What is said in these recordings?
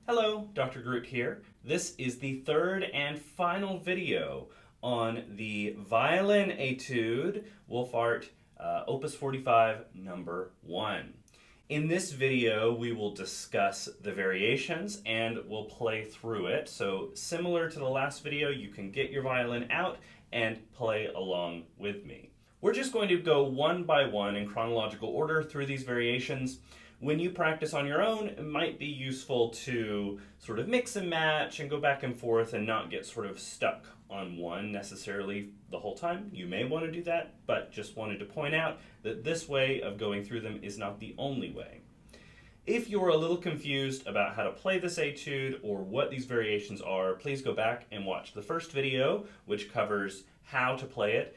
Hello, Dr. Groot here. This is the third and final video on the violin etude, Wohlfahrt Opus 45 number 1. In this video, we will discuss the variations and we'll play through it. So similar to the last video, you can get your violin out and play along with me. We're just going to go one by one in chronological order through these variations. When you practice on your own, it might be useful to sort of mix and match and go back and forth and not get sort of stuck on one necessarily the whole time. You may want to do that, but just wanted to point out that this way of going through them is not the only way. If you're a little confused about how to play this etude or what these variations are, please go back and watch the first video, which covers how to play it,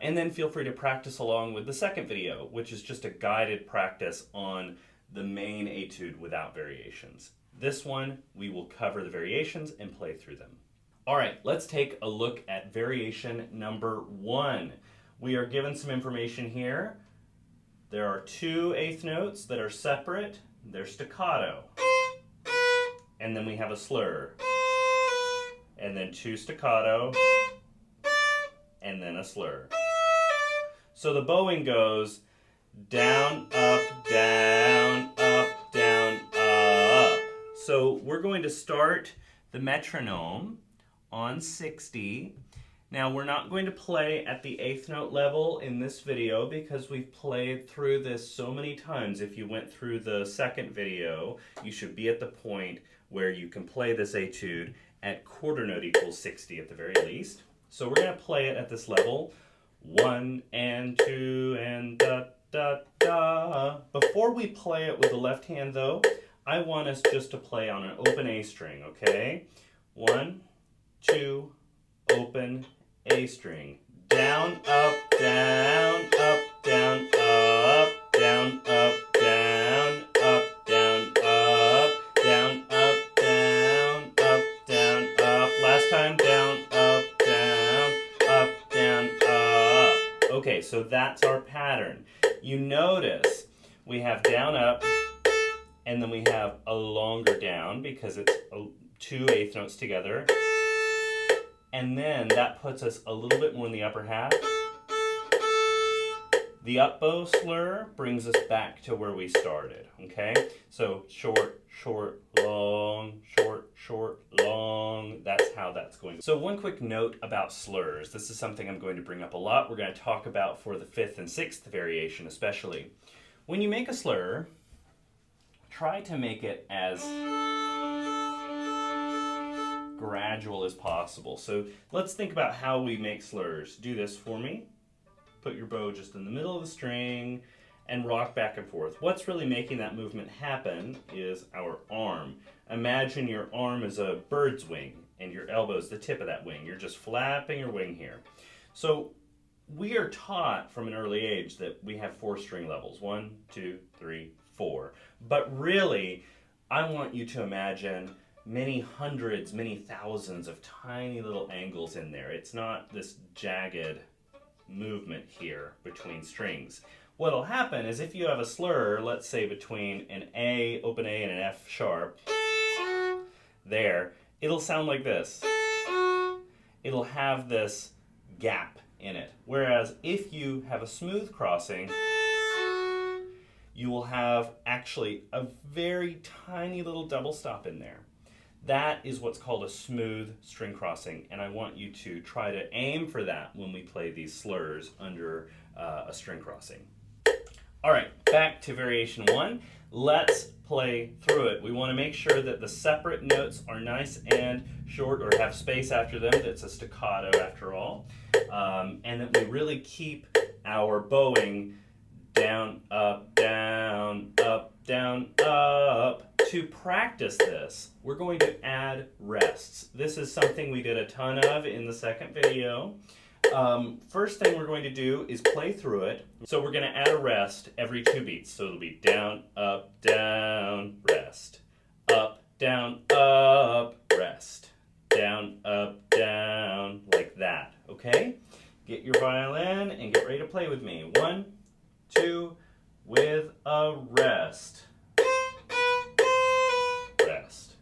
and then feel free to practice along with the second video, which is just a guided practice on the main etude without variations. This one, we will cover the variations and play through them. All right, let's take a look at variation number 1. We are given some information here. There are 2 eighth notes that are separate. They're staccato. And then we have a slur. And then 2 staccato. And then a slur. So the bowing goes down, up, down, up, down, up. So we're going to start the metronome on 60. Now we're not going to play at the eighth note level in this video because we've played through this so many times. If you went through the second video, you should be at the point where you can play this etude at quarter note equals 60 at the very least. So we're going to play it at this level. 1 and 2 and da da da. Before we play it with the left hand though, I want us just to play on an open A string, okay? 1, 2, open A string. Down, up, down, up, down, up, down, up, down, up, down, up, down, up, down, up, down, up. Last time, down, up, down, up, down, up. Okay, so that's our pattern. You notice we have down, up, and then we have a longer down because it's 2 eighth notes together. And then that puts us a little bit more in the upper half. The up bow slur brings us back to where we started, okay? So short, short, long, short, short, long. That's how that's going. So one quick note about slurs. This is something I'm going to bring up a lot. We're going to talk about for the 5th and 6th variation especially. When you make a slur, try to make it as gradual as possible. So let's think about how we make slurs. Do this for me. Put your bow just in the middle of the string and rock back and forth. What's really making that movement happen is our arm. Imagine your arm is a bird's wing and your elbow is the tip of that wing. You're just flapping your wing here. So we are taught from an early age that we have 4 string levels. 1, 2, 3, 4. But really, I want you to imagine many hundreds, many thousands of tiny little angles in there. It's not this jagged movement here between strings. What'll happen is if you have a slur, let's say between an A, open A, and an F sharp, there, it'll sound like this. It'll have this gap in it. Whereas if you have a smooth crossing, you will have actually a very tiny little double stop in there. That is what's called a smooth string crossing, and I want you to try to aim for that when we play these slurs under a string crossing. All right, back to variation 1. Let's play through it. We want to make sure that the separate notes are nice and short or have space after them. That's a staccato after all. And that we really keep our bowing down, up, down, up, down, up. To practice this, we're going to add rests. This is something we did a ton of in the second video. First thing we're going to do is play through it. So we're going to add a rest every 2 beats. So it'll be down, rest. Up, down, rest. Down, up, down, like that, okay? Get your violin and get ready to play with me. 1, 2, with a rest. Rest.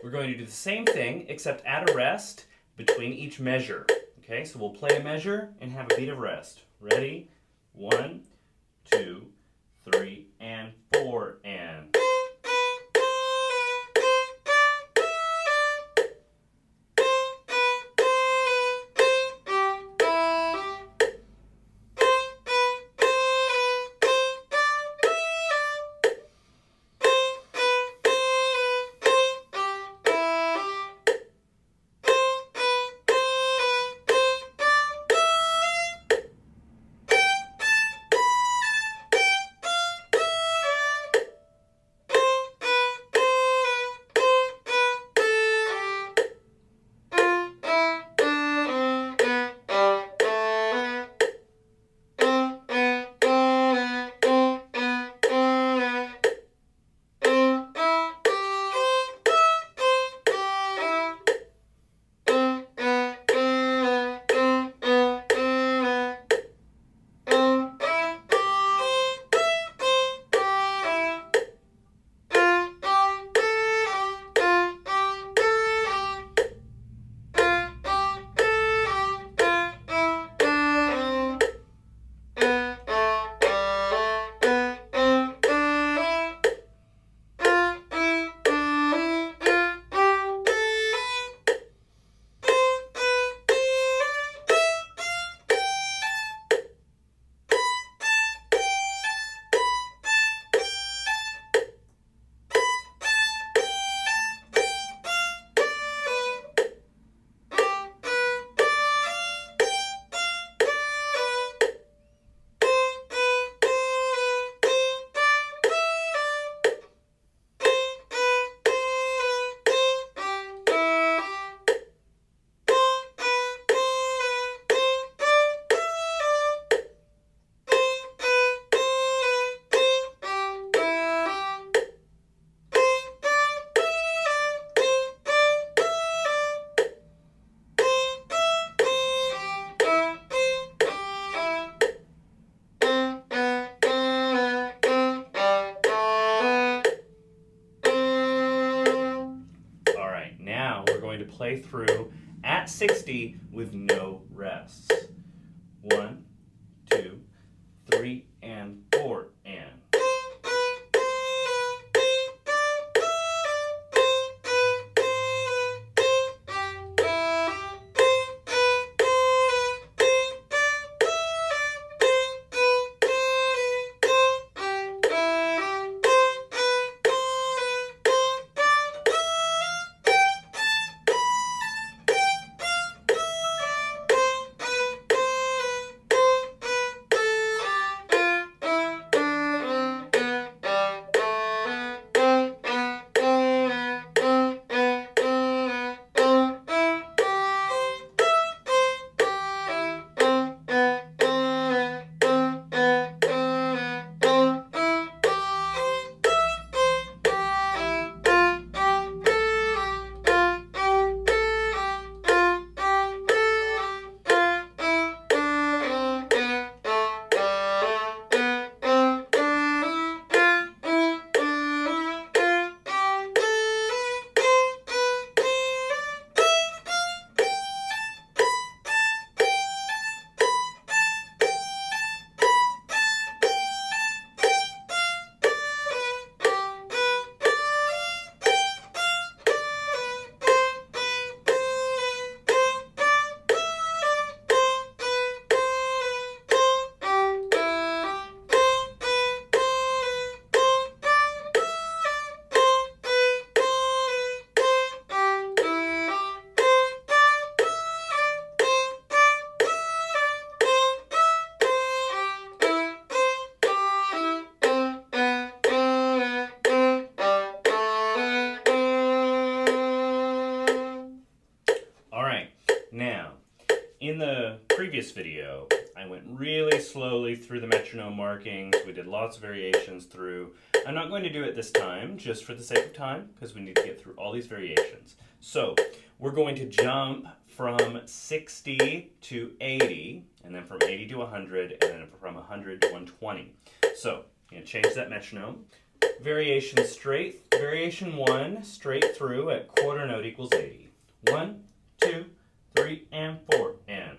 we're going to do the same thing, except add a rest between each measure. Okay, so we'll play a measure and have a beat of rest. Ready? 1, 2, 3, and 4, and... Play through at 60 with no rests. 1, 2, 3, and 4, and... In the previous video, I went really slowly through the metronome markings. We did lots of variations through. I'm not going to do it this time, just for the sake of time, because we need to get through all these variations. So, we're going to jump from 60 to 80, and then from 80 to 100, and then from 100 to 120. So, I'm going to change that metronome. Variation straight, variation 1, straight through at quarter note equals 80. 1, 2, 3, and 4, and.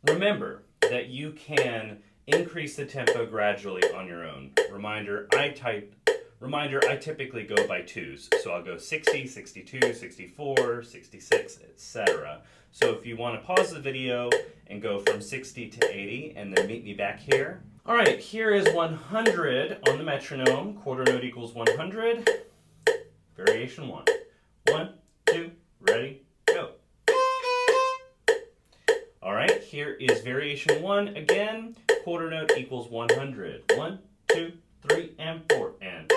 Remember that you can increase the tempo gradually on your own. Reminder, I typically go by twos. So I'll go 60, 62, 64, 66, etc. So if you want to pause the video and go from 60 to 80 and then meet me back here. All right, here is 100 on the metronome. Quarter note equals 100. Variation 1. 1, 2, ready, go. All right, here is variation 1 again. Quarter note equals 100. 1, 2, 3, and 4, and.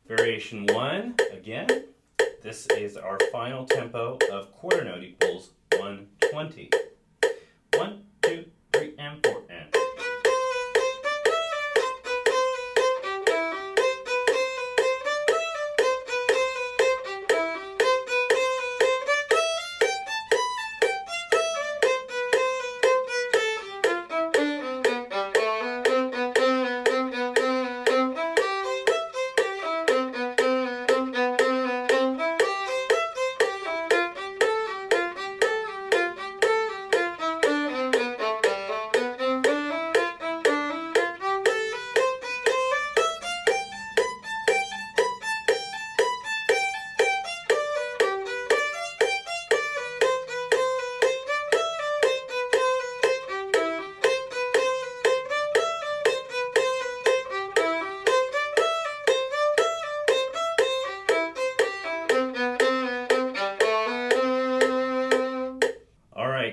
Variation 1, again, this is our final tempo of quarter note equals 120. 1, 2, 3, and 4, and.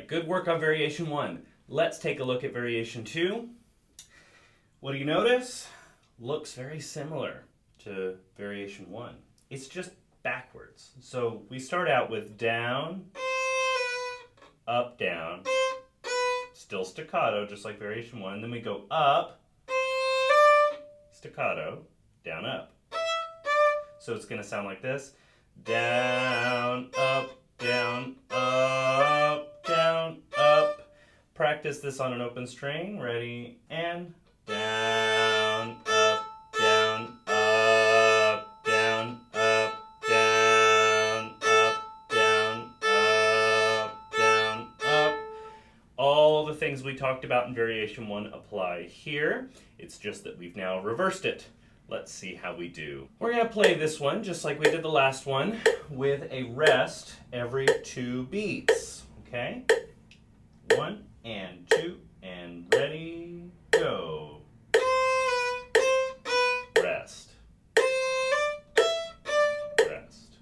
Good work on variation 1. Let's take a look at variation 2. What do you notice? Looks very similar to variation 1. It's just backwards. So we start out with down, up, down, still staccato, just like variation 1. And then we go up, staccato, down, up. So it's going to sound like this. Down, up, down, up, down, up. Practice this on an open string. Ready? And down, up, down, things we talked about in variation 1 apply here. It's just that we've now reversed it. Let's see how we do. We're going to play this one just like we did the last one with a rest every 2 beats. Okay? 1 and 2 and ready, go. Rest. Rest.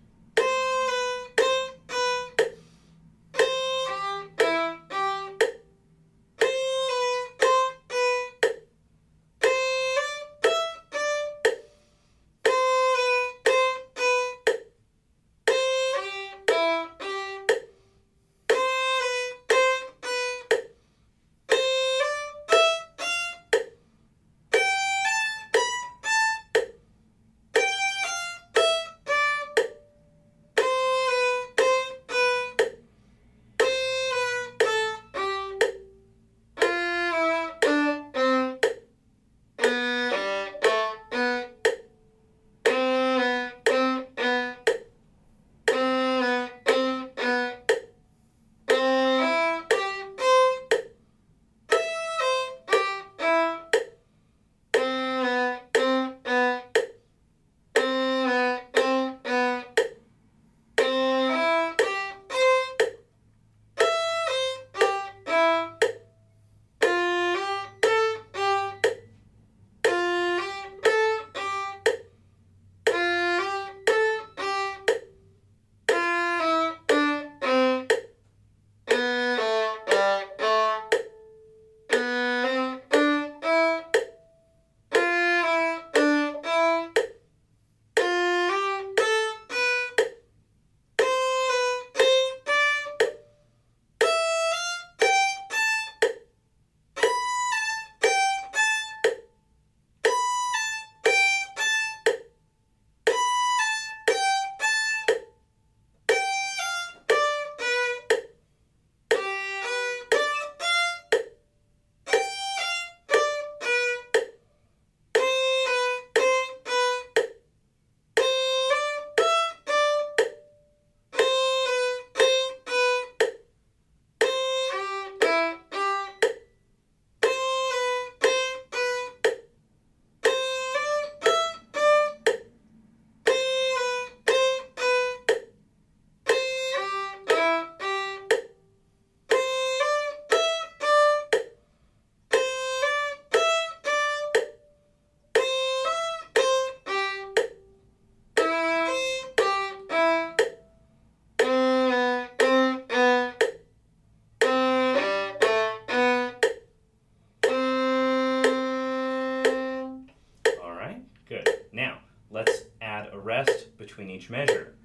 Let's add a rest between each measure.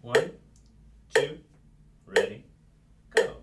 1, 2, ready, go.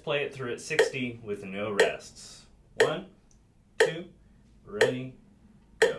play it through at 60 with no rests. 1, 2, ready, go.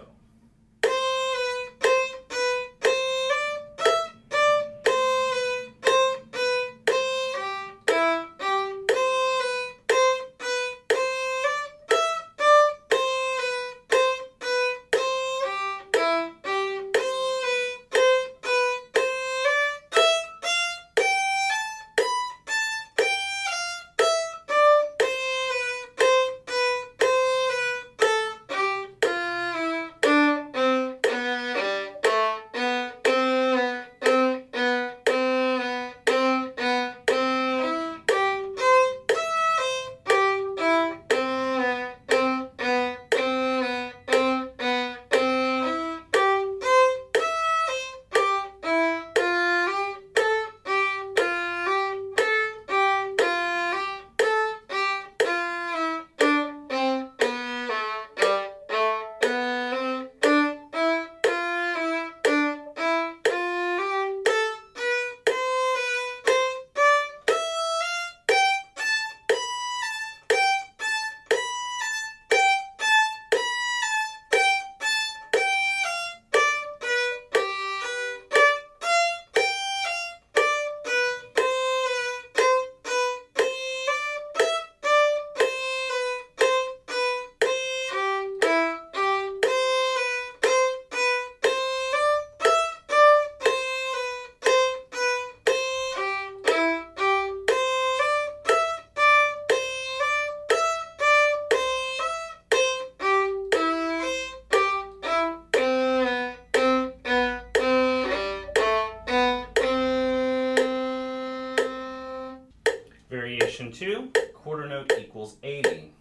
Variation 2, quarter note equals 80.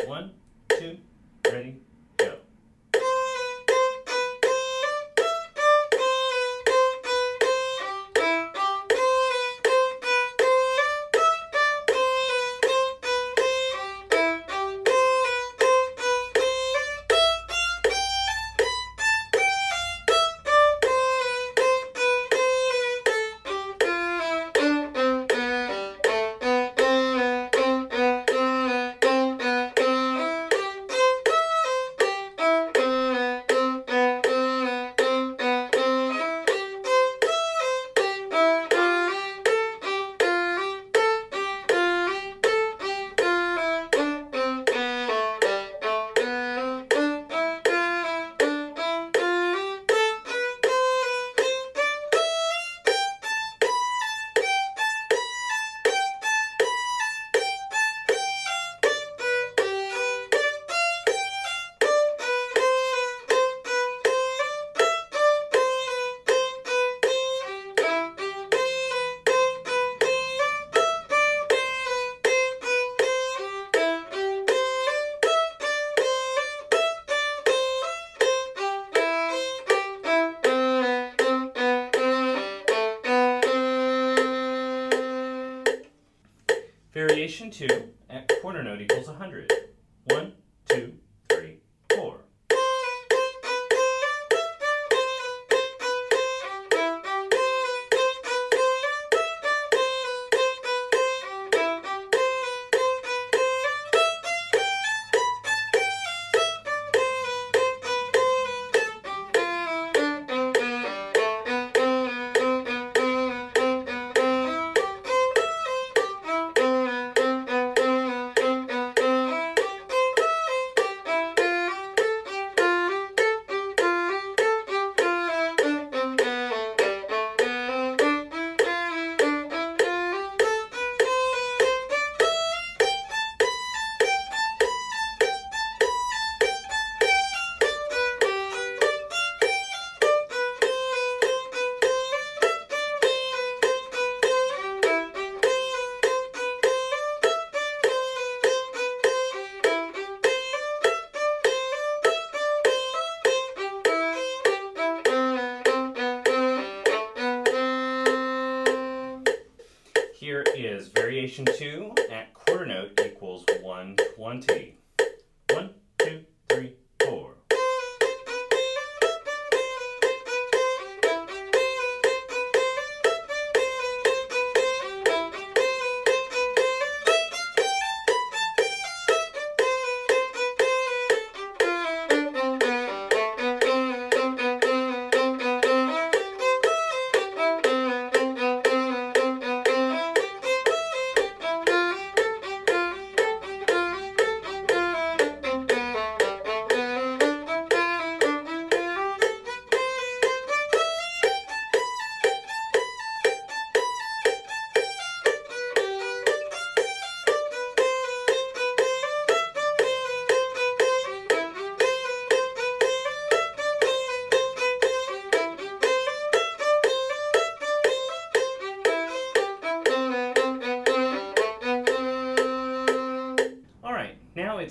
1, 2, ready, go. Variation 2 at quarter note equals 100. 1, 2, 3, 4. Here is variation 2 at quarter note equals 120. 1, 2, 3, 4.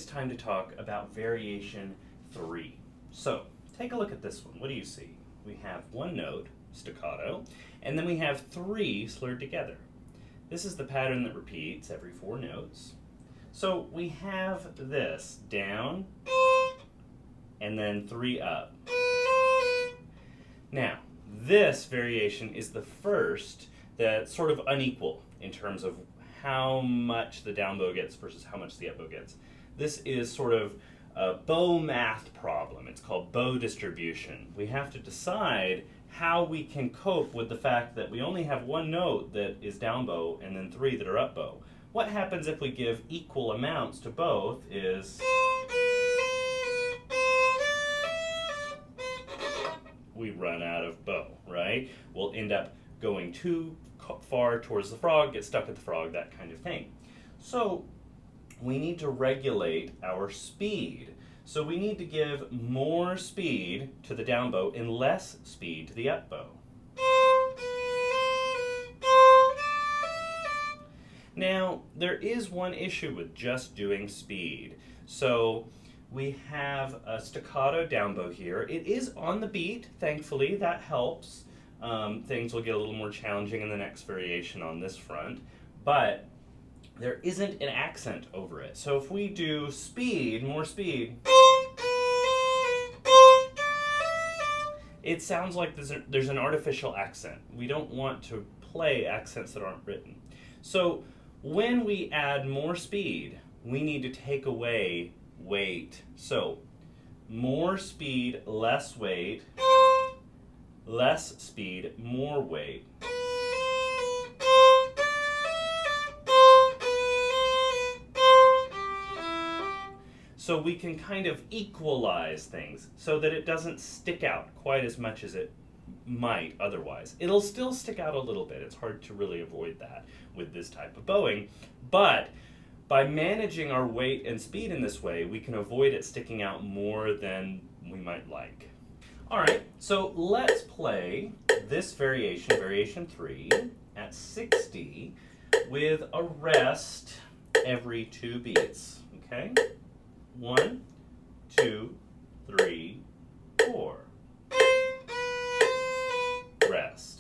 time to talk about variation 3. So, take a look at this one. What do you see? We have one note, staccato, and then we have 3 slurred together. This is the pattern that repeats every 4 notes. So we have this down, and then 3 up. Now, this variation is the first that's sort of unequal in terms of how much the down bow gets versus how much the up bow gets. This is sort of a bow math problem. It's called bow distribution. We have to decide how we can cope with the fact that we only have one note that is down bow and then 3 that are up bow. What happens if we give equal amounts to both is we run out of bow, right? We'll end up going too far towards the frog, get stuck at the frog, that kind of thing. So we need to regulate our speed. So we need to give more speed to the down bow and less speed to the up bow. Now, there is one issue with just doing speed. So we have a staccato down bow here. It is on the beat, thankfully, that helps. Things will get a little more challenging in the next variation on this front, but there isn't an accent over it. So if we do speed, more speed, it sounds like there's an artificial accent. We don't want to play accents that aren't written. So when we add more speed, we need to take away weight. So more speed, less weight, less speed, more weight. So we can kind of equalize things so that it doesn't stick out quite as much as it might otherwise. It'll still stick out a little bit. It's hard to really avoid that with this type of bowing, but by managing our weight and speed in this way, we can avoid it sticking out more than we might like. All right, so let's play this variation, variation 3, at 60 with a rest every 2 beats, okay? 1, 2, 3, 4. Rest. Rest.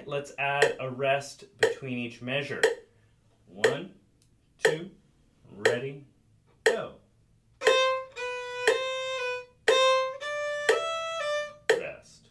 let's add a rest between each measure. 1, 2, ready, go. Rest.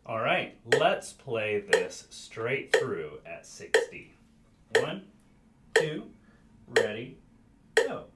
All right, let's play this straight through at 60. 1, 2, ready, go.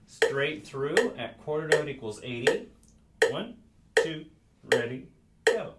Straight through at quarter note equals 80. 1, 2, ready, go.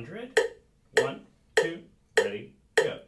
100. 1, 2, ready, go.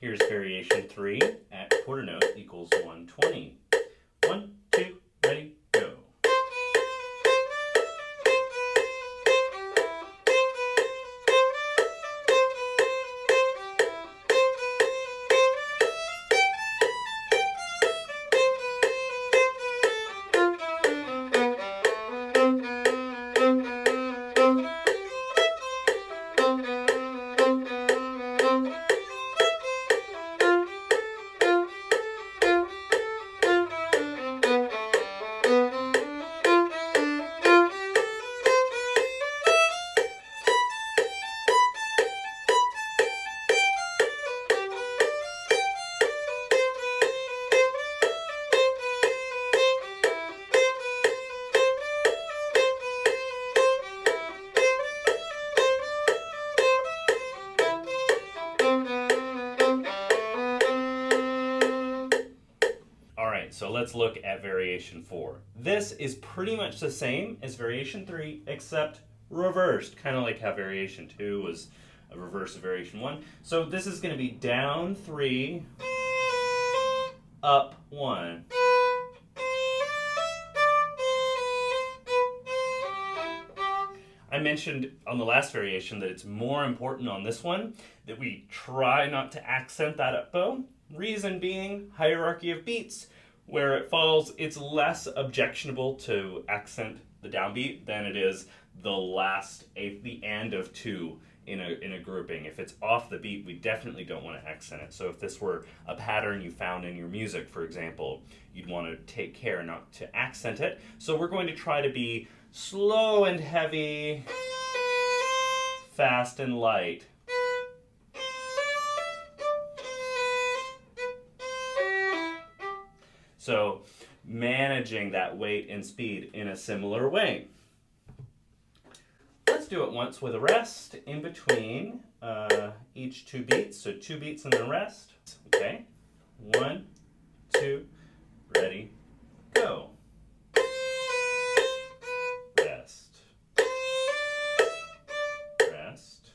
Here's variation 3 at quarter note equals 120. 1, 2, ready, go. So let's look at variation 4. This is pretty much the same as variation 3, except reversed, kind of like how variation 2 was a reverse of variation 1. So this is going to be down 3, up 1. I mentioned on the last variation that it's more important on this one that we try not to accent that up bow. Reason being, hierarchy of beats. Where it falls, it's less objectionable to accent the downbeat than it is the last eighth, the end of 2 in a grouping. If it's off the beat, we definitely don't want to accent it. So if this were a pattern you found in your music, for example, you'd want to take care not to accent it. So we're going to try to be slow and heavy, fast and light. So managing that weight and speed in a similar way. Let's do it once with a rest in between each 2 beats. So 2 beats and then a rest. Okay. 1, 2, ready, go. Rest. Rest.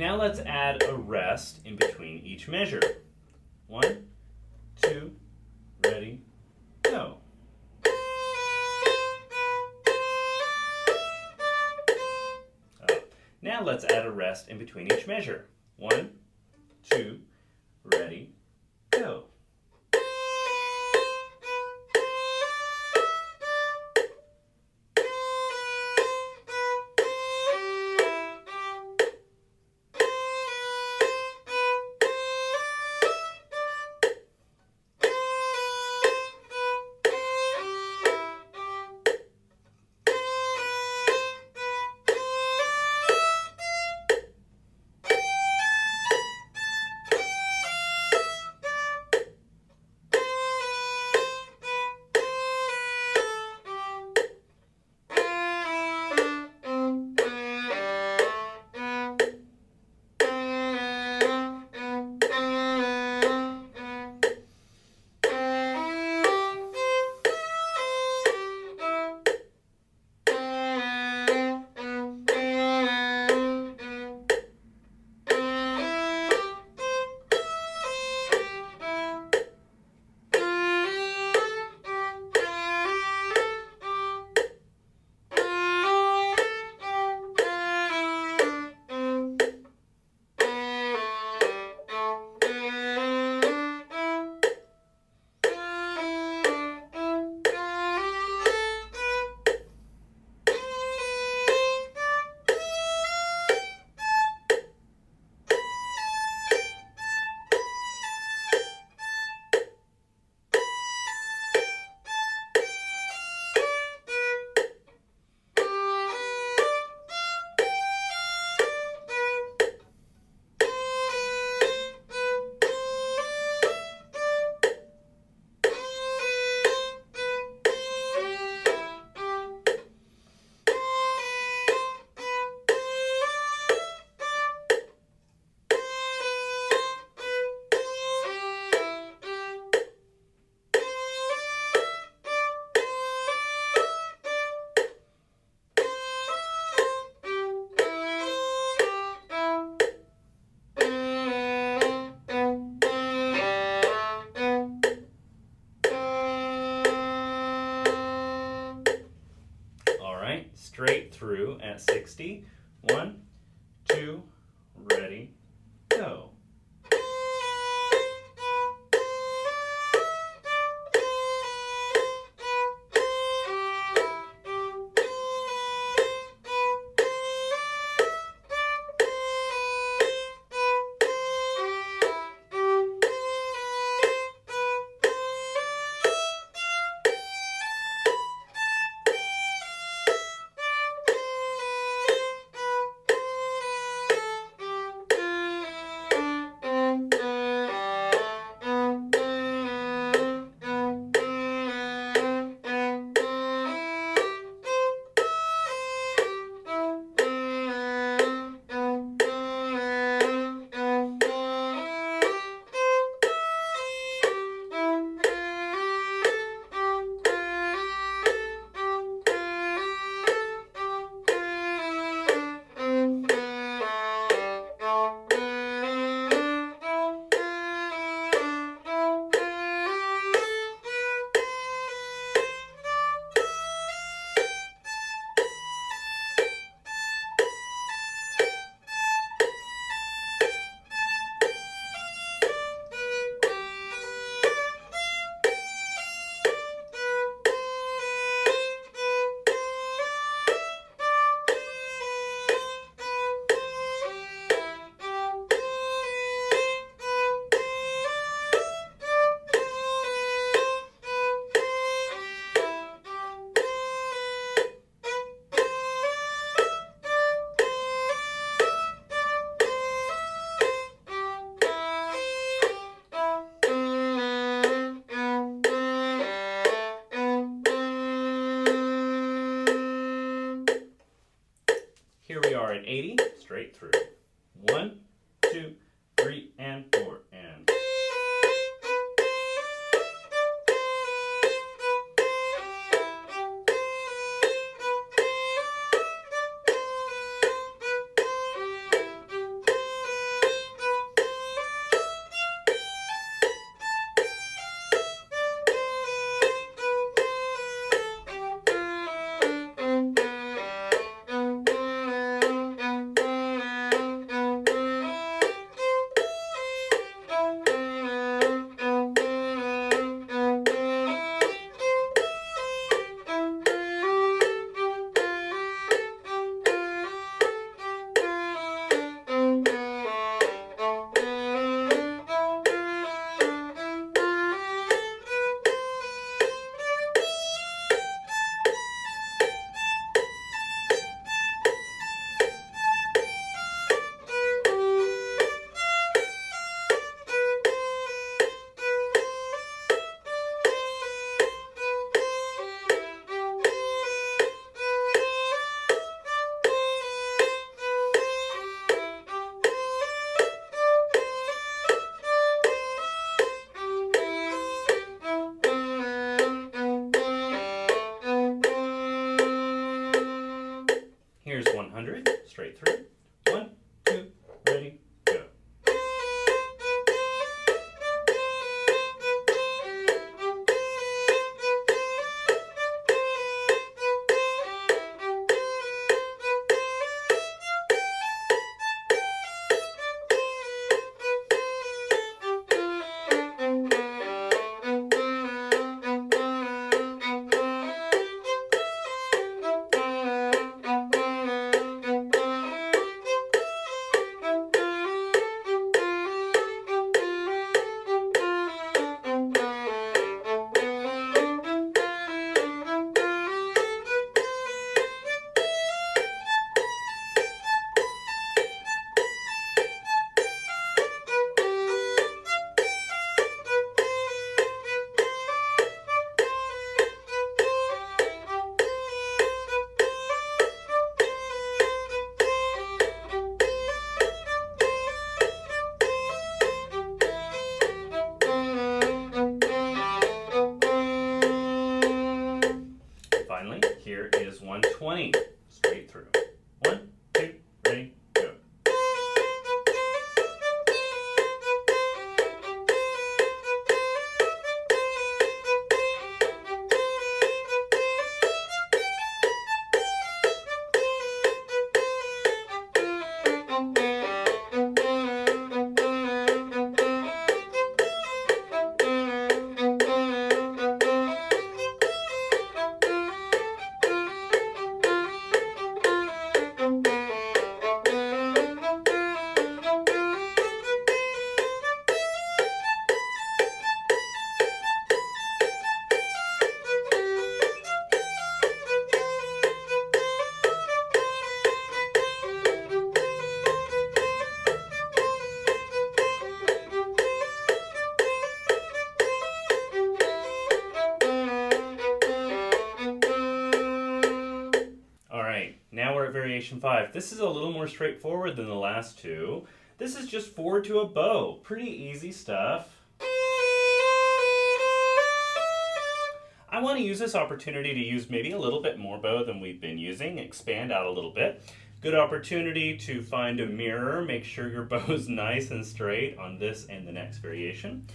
Now let's add a rest in between each measure. 1, 2, ready, go. Now let's add a rest in between each measure. 1, 2, ready, go. Straight through at 60. 1, 2, ready, go. Here we are at 80, straight through. 1, 2, 3, and 4, and... 3, straight through. 1, 2, ready, go. Finally, here is 120, straight through. 1, 2, ready, go. Now we're at variation 5. This is a little more straightforward than the last two. This is just 4 to a bow. Pretty easy stuff. I want to use this opportunity to use maybe a little bit more bow than we've been using, expand out a little bit. Good opportunity to find a mirror, make sure your bow is nice and straight on this and the next variation.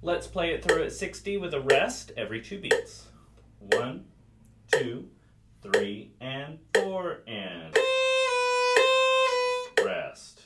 Let's play it through at 60 with a rest every 2 beats. 1, 2, 3, and 4, and rest.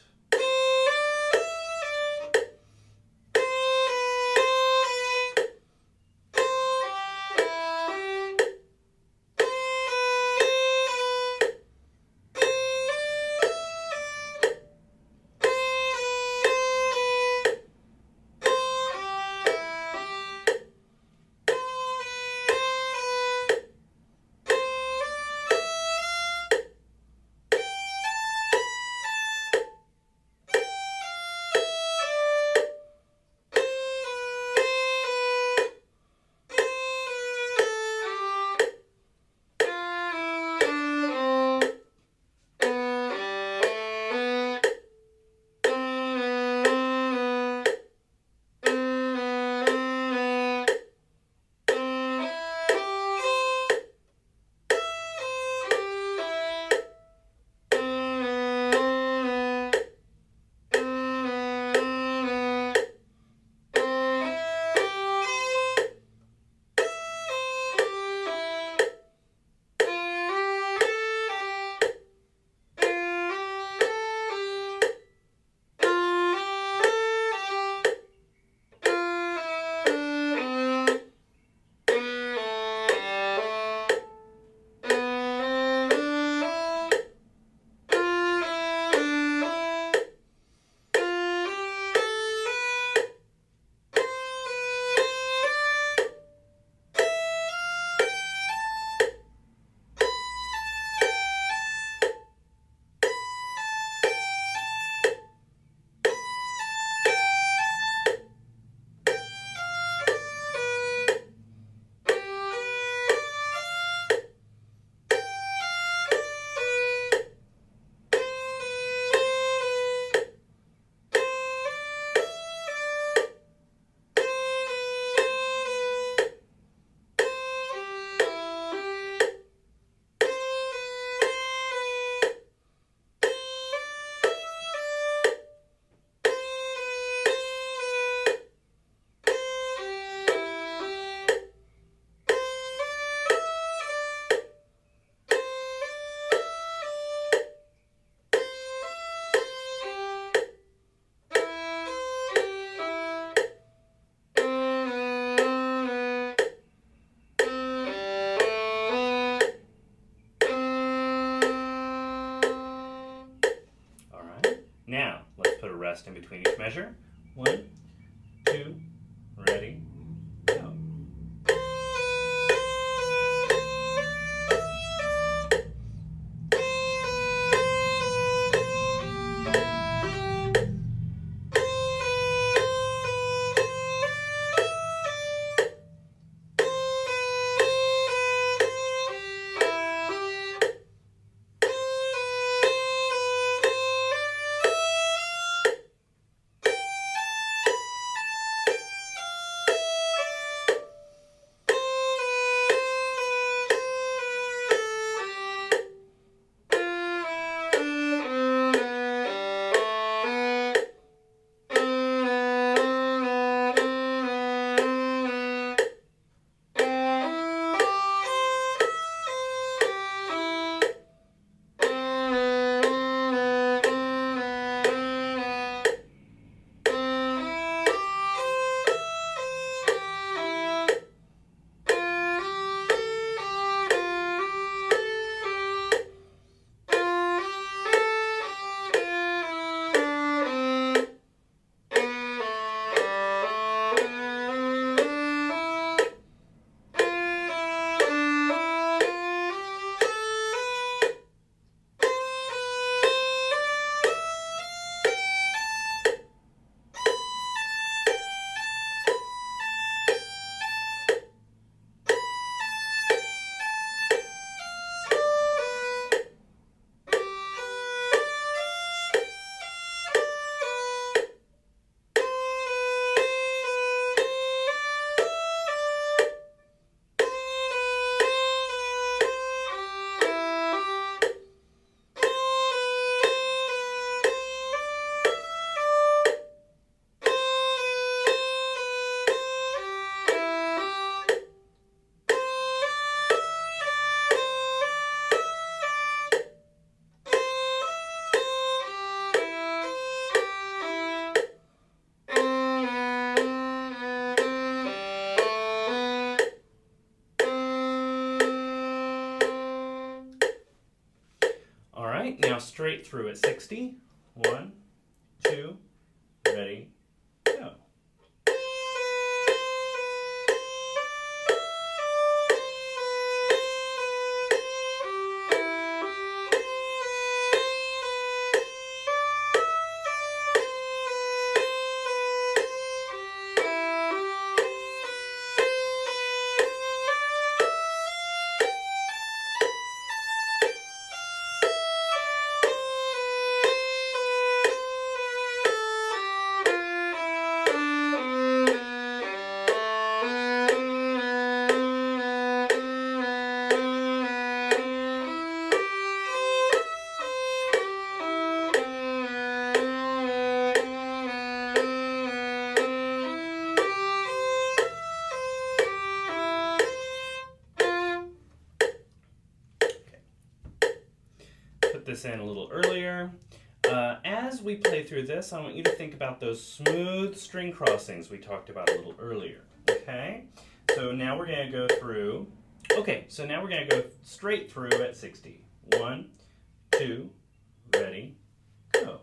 put a rest in between each measure. 1, 2, ready, go. All right, now straight through at 60. 1, 2, ready, go. Put this in a little earlier. As we play through this, I want you to think about those smooth string crossings we talked about a little earlier. Okay? So now we're going to go through. Okay, so now we're going to go straight through at 60. 1, 2, ready, go.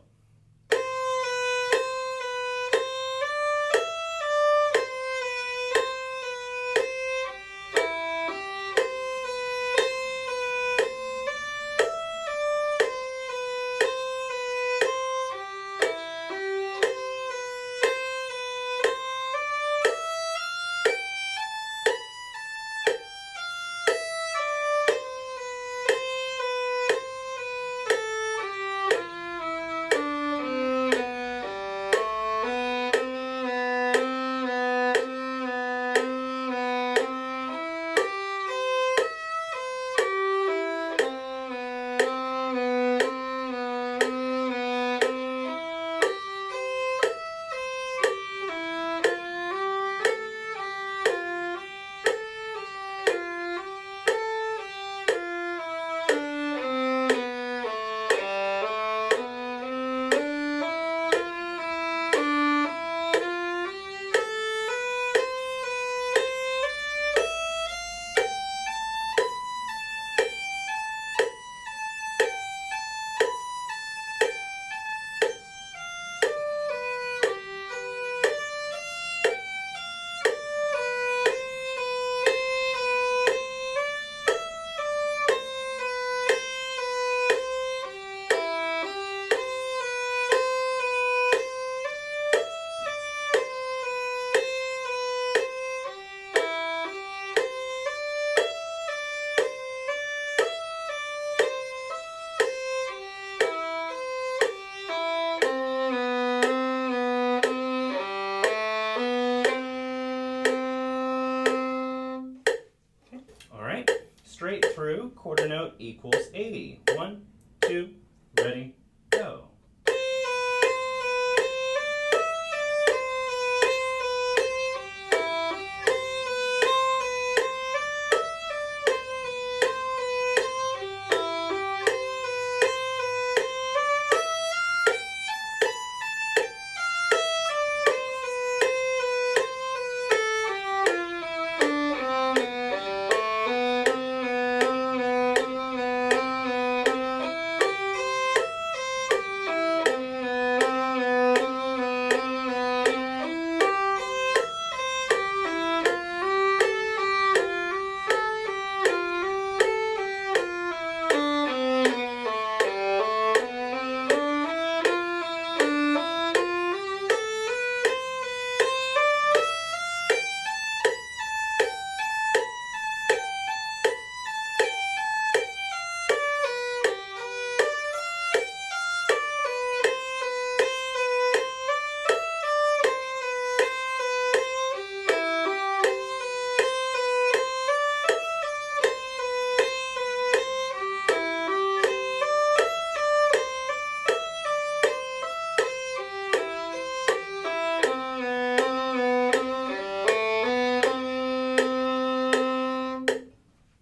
equals 80. 1, 2, ready, go.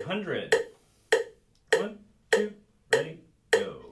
Hundred. 1, 2, ready, go.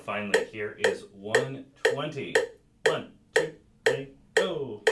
Finally, here is 120. 1, 2, ready, go.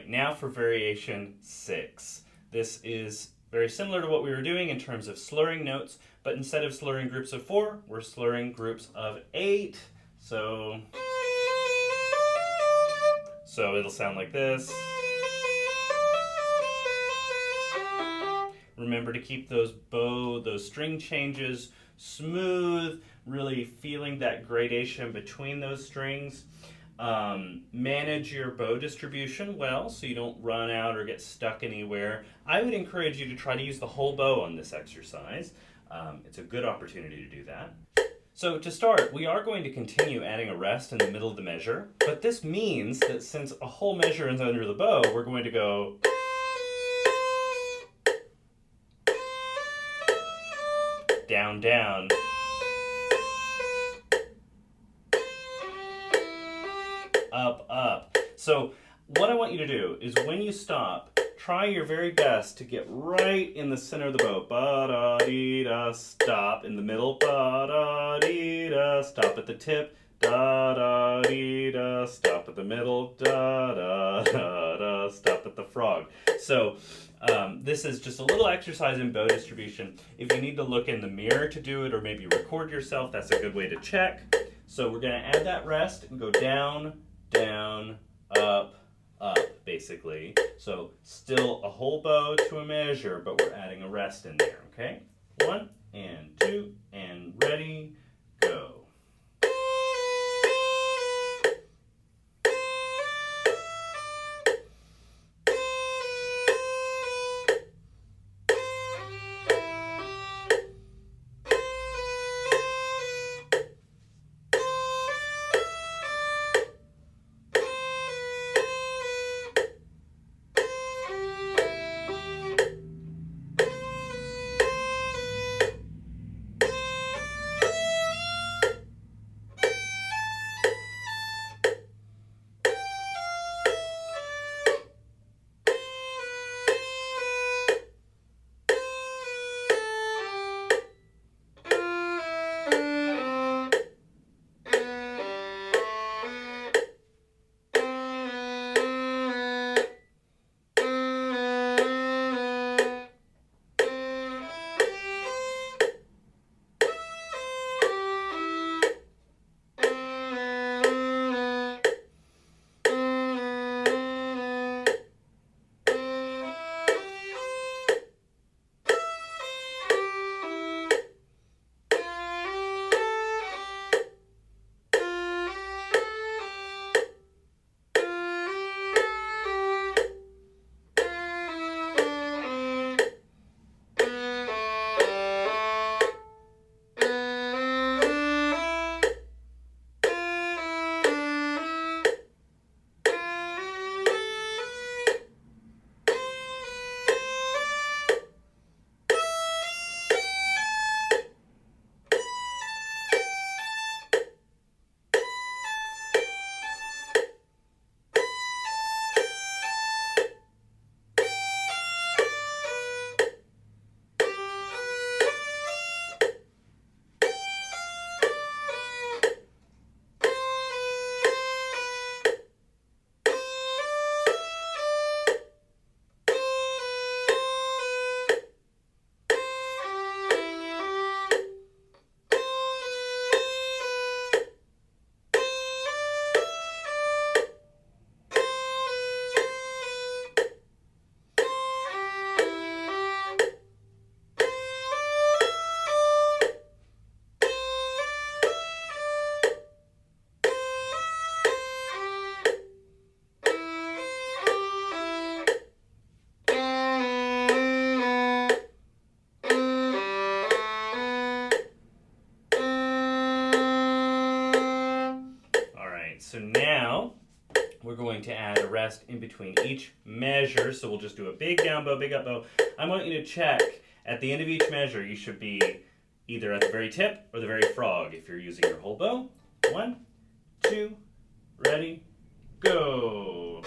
Now for variation 6. This is very similar to what we were doing in terms of slurring notes, but instead of slurring groups of 4, we're slurring groups of 8. So it'll sound like this. Remember to keep those string changes smooth, really feeling that gradation between those strings. Manage your bow distribution well so you don't run out or get stuck anywhere. I would encourage you to try to use the whole bow on this exercise. It's a good opportunity to do that. So to start, we are going to continue adding a rest in the middle of the measure, but this means that since a whole measure is under the bow, we're going to go down, down, up, up. So what I want you to do is when you stop, try your very best to get right in the center of the bow. Ba-da-dee-da, stop in the middle. Ba-da-dee-da, stop at the tip. da da dee da, stop at the middle, da da da da, stop at the frog. So this is just a little exercise in bow distribution. If you need to look in the mirror to do it or maybe record yourself, that's a good way to check. So we're going to add that rest and go down, down, up, up, basically. So still a whole bow to a measure, but we're adding a rest in there, okay? 1 and 2 and ready, go. So now we're going to add a rest in between each measure. So we'll just do a big down bow, big up bow. I want you to check at the end of each measure, you should be either at the very tip or the very frog if you're using your whole bow. 1, 2, ready, go.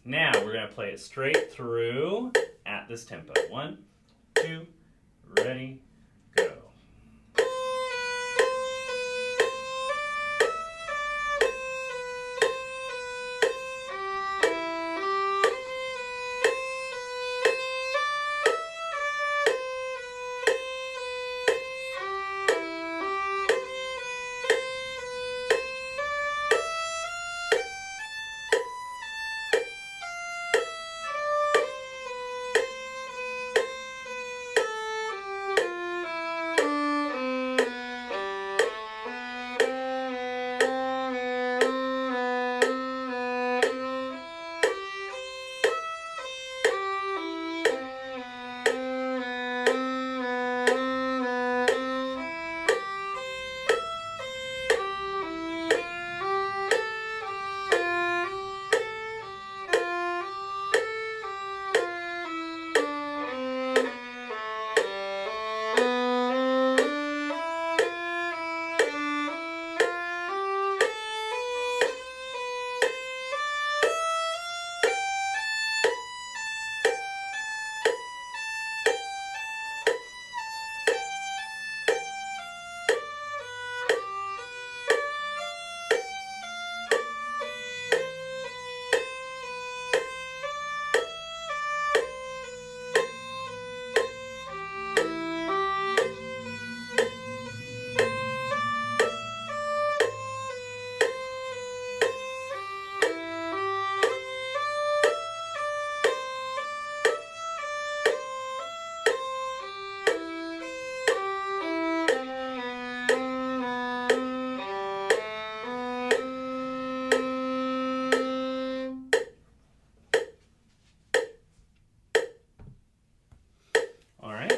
Now we're going to play it straight through at this tempo. 1, 2, ready, go.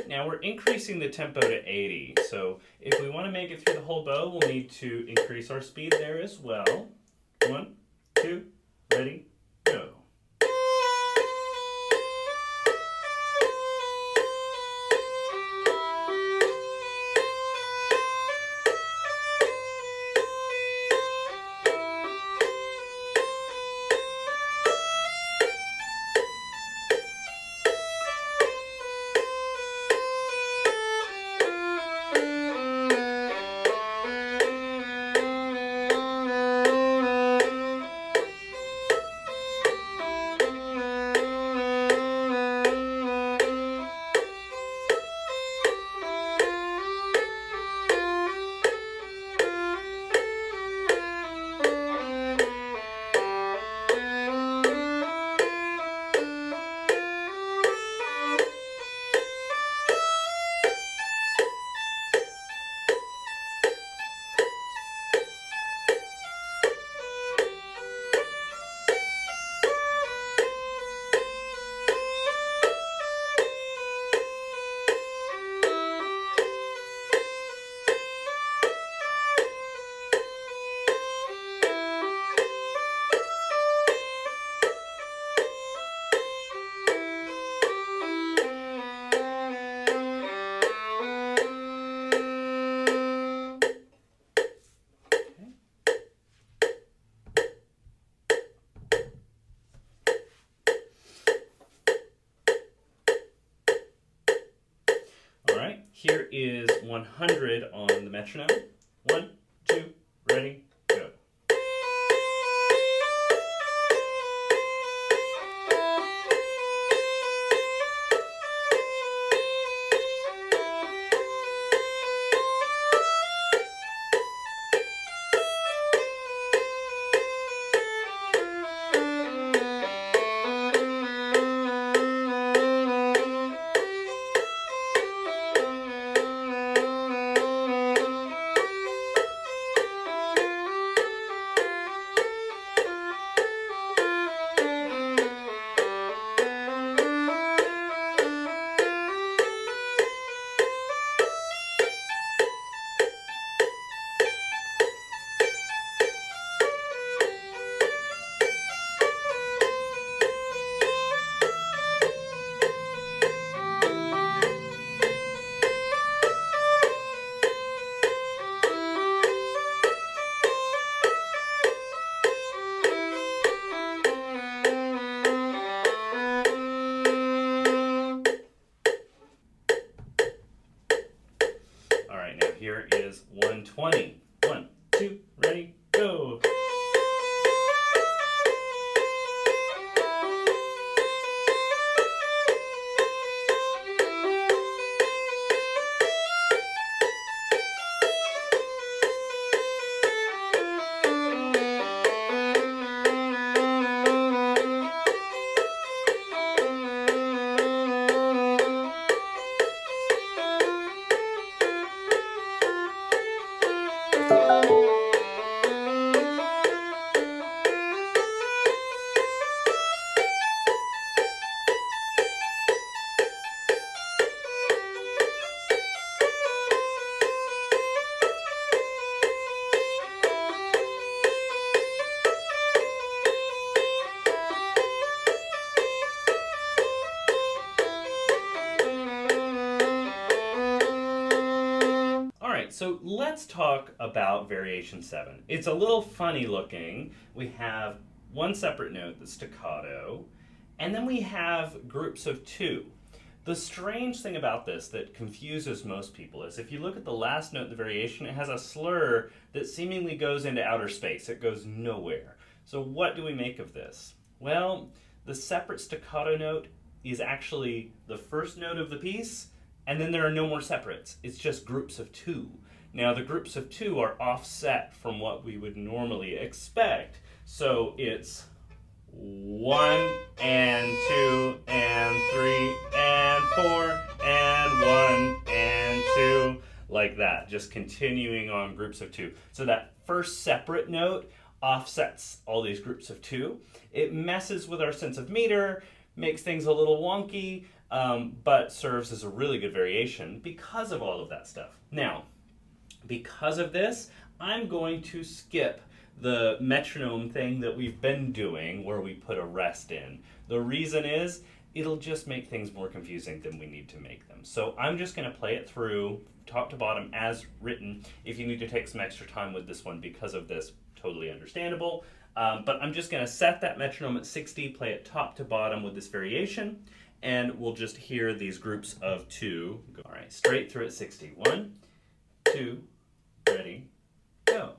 Now we're increasing the tempo to 80, so if we want to make it through the whole bow, we'll need to increase our speed there as well. 1, 2, ready, go. Here is 100 on the metronome. 1, 2, ready, go. is 120. 1, 2, ready, go. So let's talk about variation 7. It's a little funny looking. We have one separate note that's staccato, and then we have groups of 2. The strange thing about this that confuses most people is if you look at the last note in the variation, it has a slur that seemingly goes into outer space. It goes nowhere. So what do we make of this? Well, the separate staccato note is actually the first note of the piece, and then there are no more separates. It's just groups of 2. Now the groups of 2 are offset from what we would normally expect. So it's 1 and 2 and 3 and 4 and 1 and 2, like that, just continuing on groups of 2. So that first separate note offsets all these groups of 2. It messes with our sense of meter, makes things a little wonky, but serves as a really good variation because of all of that stuff. Now, because of this, I'm going to skip the metronome thing that we've been doing where we put a rest in. The reason is it'll just make things more confusing than we need to make them. So I'm just going to play it through top to bottom as written. If you need to take some extra time with this one because of this, totally understandable. But I'm just going to set that metronome at 60, play it top to bottom with this variation, and we'll just hear these groups of 2 go. All right, straight through at 60. 1, 2, ready, go.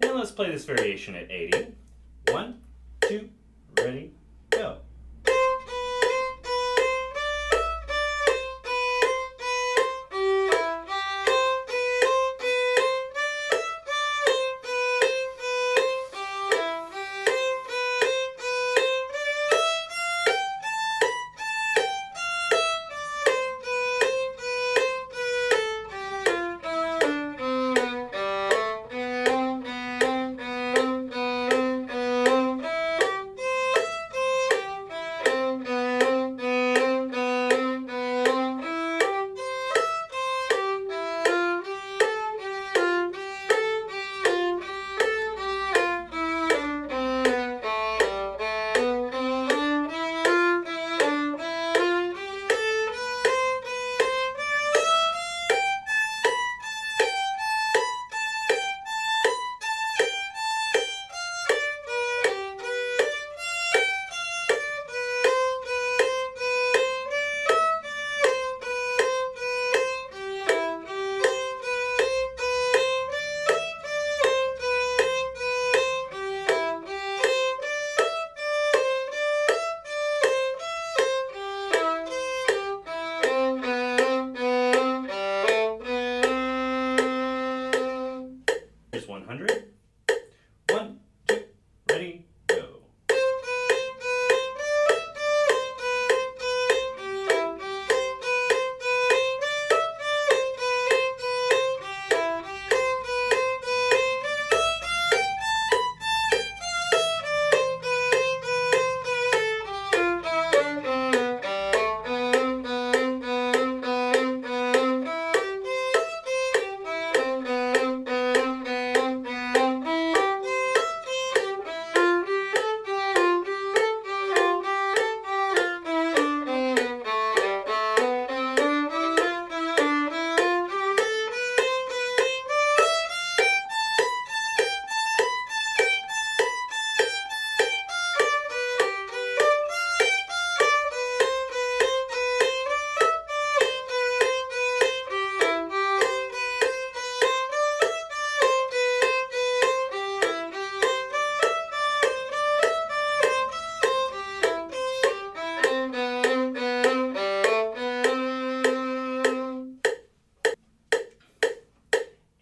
Let's play this variation at 80. 1, 2, ready, go.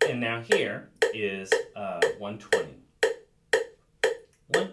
And now here is 120. 1,